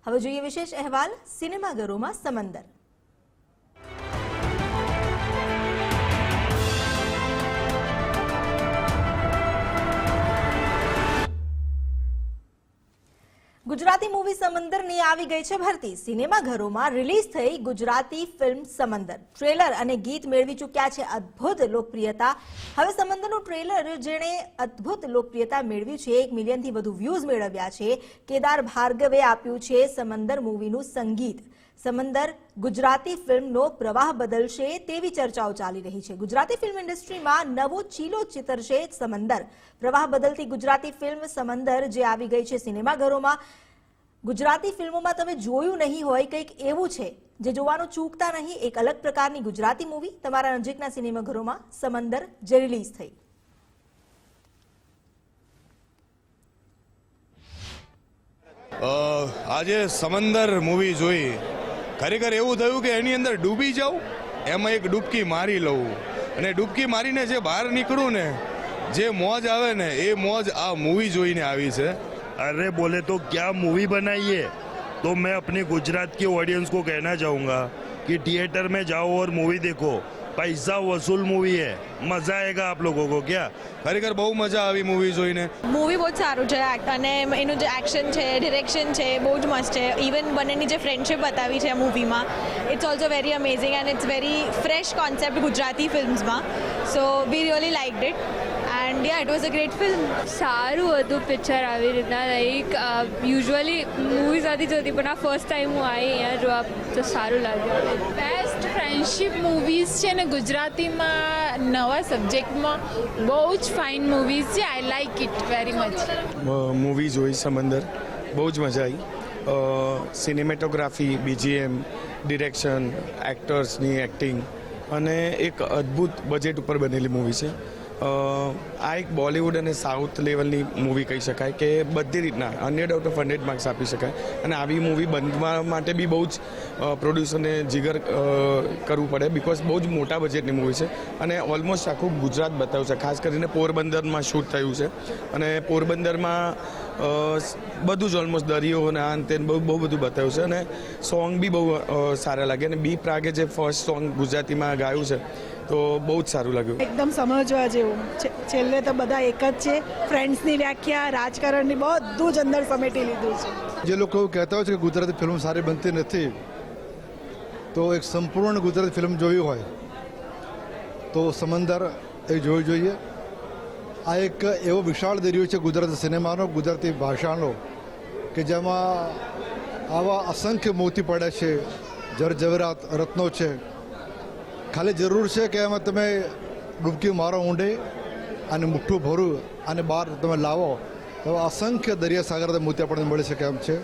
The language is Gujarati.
હવે જોઈએ વિશેષ અહેવાલ સિનેમાઘરોમાં સમંદર. ગુજરાતી મૂવી સમંદરની આવી ગઈ છે ભરતી. સિનેમાઘરોમાં રિલીઝ થઈ ગુજરાતી ફિલ્મ સમંદર. ટ્રેલર અને ગીત મેળવી ચૂક્યા છે અદ્ભુત લોકપ્રિયતા. હવે સમંદરનું ટ્રેલર જેણે અદ્ભુત લોકપ્રિયતા મેળવી છે, 1 મિલિયનથી વધુ વ્યૂઝ મેળવ્યા છે. કેદાર ભાર્ગવે આપ્યું છે સમંદર મૂવીનું સંગીત. સમંદર ગુજરાતી ફિલ્મનો પ્રવાહ બદલશે તેવી ચર્ચાઓ ચાલી રહી છે. ગુજરાતી ફિલ્મ ઇન્ડસ્ટ્રીમાં નવો ચીલો ચિતરશે સમંદર. પ્રવાહ બદલતી ગુજરાતી ફિલ્મ સમંદર જે આવી ગઈ છે સિનેમાઘરોમાં. ગુજરાતી ફિલ્મોમાં તમે જોયું નહીં હોય કંઈક એવું છે જે જોવાનું ચૂકતા નહીં. એક અલગ પ્રકારની ગુજરાતી મૂવી તમારા નજીકના સિનેમાઘરોમાં સમંદર જે રિલીઝ થઈ. આજે સમંદર મૂવી જોઈ ખરેખર એવું થયું કે એની અંદર ડૂબી જાઉં, એમાં એક ડૂબકી મારી લઉં અને ડૂબકી મારીને જે બહાર નીકળું ને જે મોજ આવે ને એ મોજ આ મૂવી જોઈને આવી છે. अरे बोले तो क्या मूवी बनाई है, तो मैं अपनी गुजरात की ऑडियंस को कहना चाहूँगा कि थिएटर में जाओ और मूवी देखो. पैसा वसूल मूवी है, मजा आएगा आप लोगों को. क्या ખરેખર બહુ મજા આવી મૂવી જોઈને. મૂવી બહુ જ સારું છે અને એનું જે એક્શન છે, ડિરેક્શન છે, બહુ જ મસ્ત છે. ઇવન બંનેની જે ફ્રેન્ડશિપ બતાવી છે મૂવીમાં, it's also very amazing and it's very fresh concept Gujarati ફિલ્મ્સમાં. So we really liked it and yeah it was a great film. સારું હતું પિક્ચર. આવી રીતના લાઈક યુઝ્યુઅલી મૂવીઝ નથી જોતી પણ આ ફર્સ્ટ ટાઈમ હું આવી અહીંયા જોવા તો સારું લાગ્યું. બેસ્ટ ફ્રેન્ડશિપ મૂવીઝ છે ને ગુજરાતીમાં નવા સબ્જેક્ટમાં બહુ જ ફાઇન મૂવીઝ છે. I like it very much. Movie જોઈ સમંદર, બહુ જ મજા આવી. સિનેમેટોગ્રાફી, બીજીએમ, ડિરેક્શન, એક્ટર્સની એક્ટિંગ અને એક અદ્ભુત બજેટ ઉપર બનેલી મૂવી છે. આ એક બોલિવૂડ અને સાઉથ લેવલની મૂવી કહી શકાય કે બધી રીતના 100 આઉટ ઓફ 100 માર્ક્સ આપી શકાય. અને આવી મૂવી બનવા માટે બી બહુ જ પ્રોડ્યુસરને જીગર કરવું પડે બિકોઝ બહુ જ મોટા બજેટની મૂવી છે અને ઓલમોસ્ટ આખું ગુજરાત બતાવ્યું છે. ખાસ કરીને પોરબંદરમાં શૂટ થયું છે અને પોરબંદરમાં બધું જ ઓલમોસ્ટ દરિયો અને આ તે બહુ બધું બતાવ્યું છે અને સોંગ બી બહુ સારા લાગે. અને બી પ્રાગે જે ફર્સ્ટ સોંગ ગુજરાતીમાં ગાયું છે તો બહુ જ સારું લાગ્યું. એકદમ સમજવા જેવું. છેલ્લે તો બધા એક જ છે. ફ્રેન્ડ્સની વ્યાખ્યા, રાજકારણની બધું જ અંદર સમેટી લીધું છે. જે લોકો કહેતા હોય છે કે ગુજરાતી ફિલ્મ સારી બનતી નથી, તો એક સંપૂર્ણ ગુજરાતી ફિલ્મ જોવી હોય તો સમંદર એ જોવી જોઈએ. આ એક એવો વિશાળ દરિયો છે ગુજરાતી સિનેમાનો, ગુજરાતી ભાષાનો, કે જેમાં આવા અસંખ્ય મોતી પડે છે, જરજવેરાત રત્નો છે. ખાલી જરૂર છે કે એમાં તમે ડૂબકી મારો ઊંડે અને મુઠ્ઠું ભરું અને બહાર તમે લાવો તો અસંખ્ય દરિયા સાગર મોતી આપણને મળી શકે એમ છે.